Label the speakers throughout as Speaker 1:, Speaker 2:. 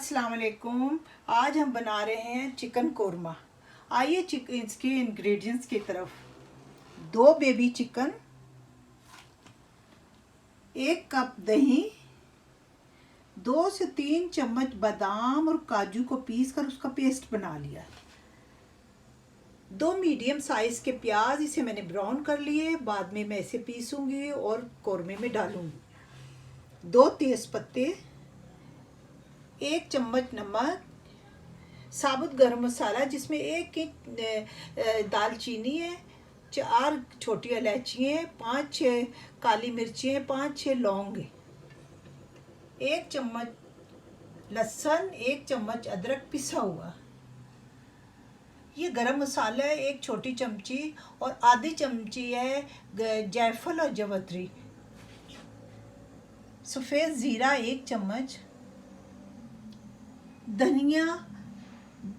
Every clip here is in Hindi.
Speaker 1: अस्सलाम वालेकुम। आज हम बना रहे हैं चिकन कोरमा। आइए इसके इंग्रेडिएंट्स की तरफ। 2 बेबी चिकन, 1 कप दही, 2 से 3 चम्मच बादाम और काजू को पीसकर उसका पेस्ट बना लिया। 2 मीडियम साइज के प्याज, इसे मैंने ब्राउन कर लिए, बाद में मैं इसे पीसूंगी और कोरमे में डालूंगी। 2 तेज पत्ते, 1 चम्मच नमक, साबुत गरम मसाला जिसमें 1 इंच दालचीनी है, 4 छोटी इलायची हैं, 5-6 काली मिर्ची हैं, 5-6 लौंग हैं, 1 चम्मच लहसुन, 1 चम्मच अदरक पिसा हुआ। ये गरम मसाला है 1 छोटी चमची और आधी चमची है जायफल और जवत्री। सफ़ेद ज़ीरा 1 चम्मच, धनिया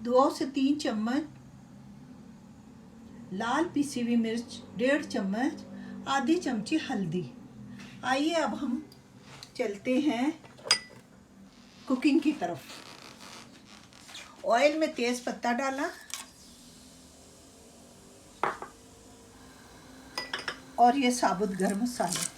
Speaker 1: 2 से 3 चम्मच, लाल पिसी हुई मिर्च 1.5 चम्मच, आधी चमची हल्दी। आइए अब हम चलते हैं कुकिंग की तरफ। ऑयल में तेज पत्ता डाला और ये साबुत गरम मसाले।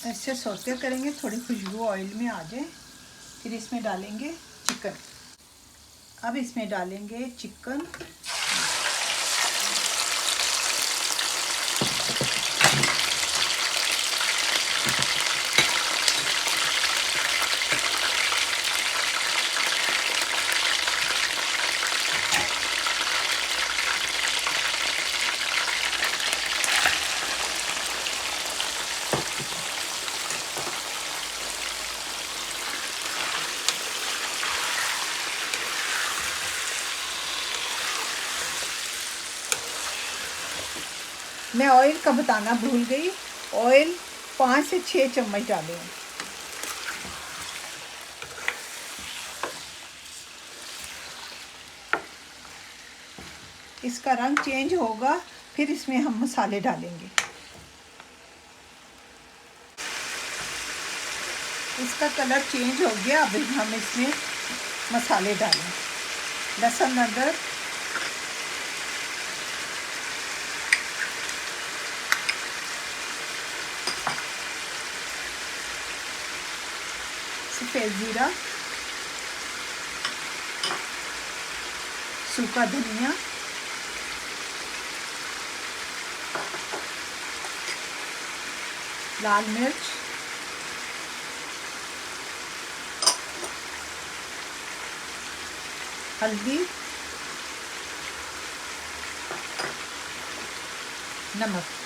Speaker 1: ऐसे सौते करेंगे, थोड़ी खुशबू ऑयल में आ जाए, फिर इसमें डालेंगे चिकन। अब इसमें डालेंगे चिकन, मैं ऑयल का बताना भूल गई। ऑयल 5 से 6 चम्मच डालें। इसका रंग चेंज होगा, फिर इसमें हम मसाले डालेंगे। इसका कलर चेंज हो गया, अब हम इसमें मसाले डालें। लहसुन अदरक, सफ़ेद ज़ीरा, सूखा धनिया, लाल मिर्च, हल्दी, नमक।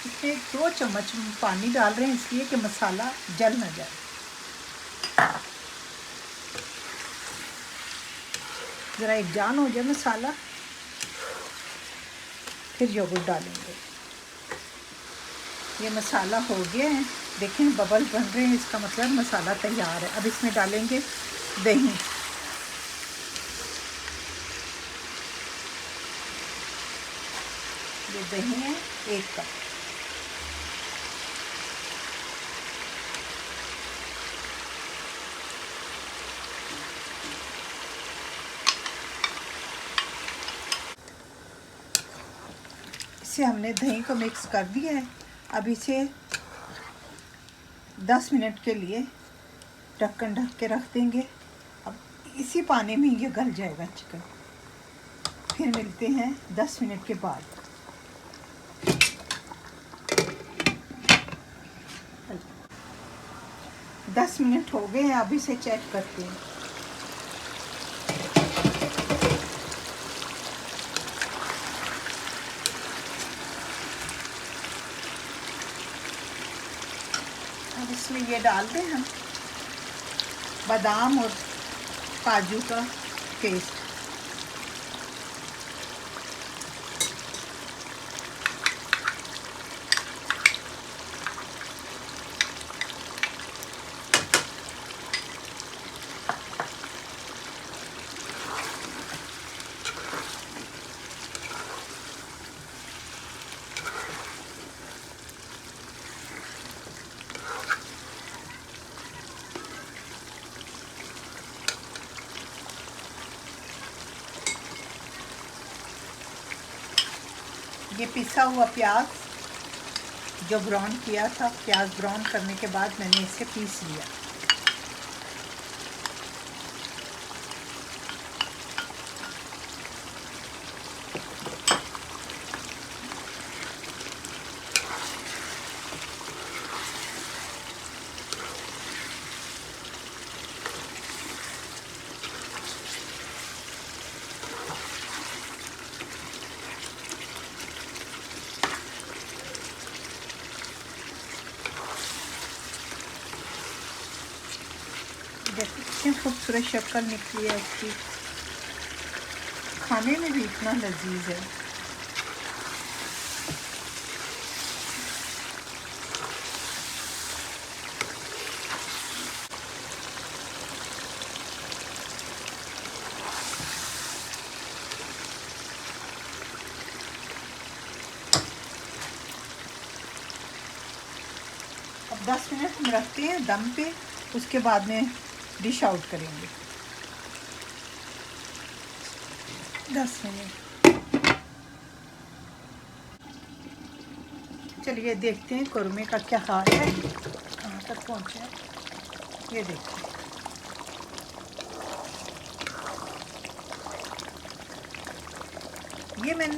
Speaker 1: इसमें 2 चम्मच पानी डाल रहे हैं, इसलिए कि मसाला जल ना जाए। ज़रा एक जान हो जाए मसाला, फिर योगर्ट डालेंगे। ये मसाला हो गया है, देखें बबल बन रहे हैं, इसका मतलब मसाला तैयार है। अब इसमें डालेंगे दही। ये दही है 1 कप। इसे हमने दही को मिक्स कर दिया है। अब इसे 10 मिनट के लिए ढक्कन ढक के रख देंगे। अब इसी पानी में ये गल जाएगा चिकन। फिर मिलते हैं 10 मिनट के बाद। 10 मिनट हो गए हैं, अभी से चेक करते हैं। अब इसमें ये डाल दें हम बादाम और काजू का पेस्ट। ये पिसा हुआ प्याज जो ब्राउन किया था, प्याज ब्राउन करने के बाद मैंने इसे पीस लिया। देखिए खूबसूरत शक्ल निकली है इसकी, खाने में भी इतना लजीज है। अब 10 मिनट हम रखते हैं दम पे, उसके बाद में डिश आउट करेंगे। 10 मिनट। चलिए देखते हैं कुरमे का क्या हाल है, कहाँ तक पहुँचा है। ये देखिए ये मैंने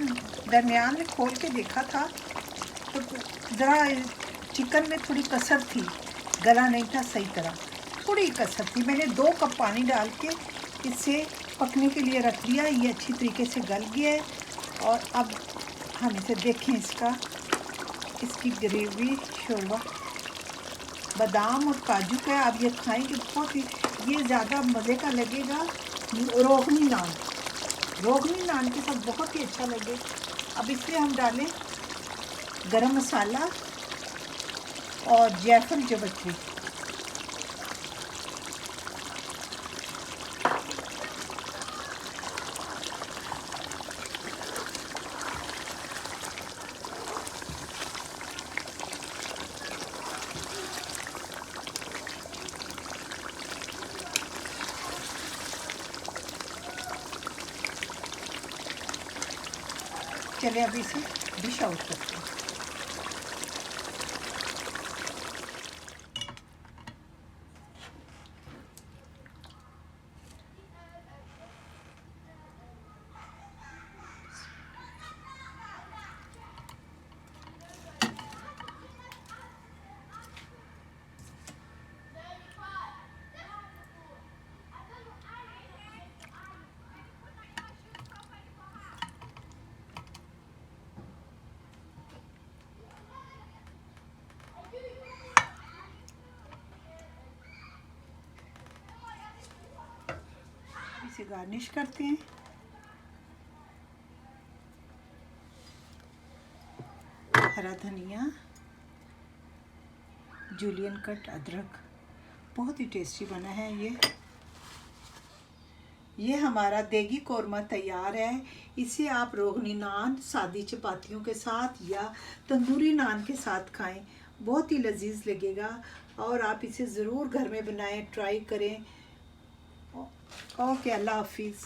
Speaker 1: दरमियान में खोल के देखा था तो ज़रा चिकन में थोड़ी कसर थी, गला नहीं था सही तरह, थोड़ी कसर थी। मैंने 2 कप पानी डाल के इसे पकने के लिए रख दिया। ये अच्छी तरीके से गल गया है और अब हम इसे देखें, इसकी ग्रेवी शोरबा बादाम और काजू का। अब ये खाएंगे बहुत ही, ये ज़्यादा मज़े का लगेगा रोगनी नान के साथ, बहुत ही अच्छा लगे। अब इसमें हम डालें गरम मसाला और जायफल जवैत्री। चलिए अभी इसे डिश आउट करते हैं। इसे गार्निश करते हैं। हरा धनिया, जूलियन कट अदरक, बहुत ही टेस्टी बना है ये हमारा देगी कौरमा तैयार है। इसे आप रोगनी नान, सादी चपातियों के साथ या तंदूरी नान के साथ खाएं, बहुत ही लजीज लगेगा। और आप इसे ज़रूर घर में बनाएं, ट्राई करें। ओके, अल्लाह हाफिज़।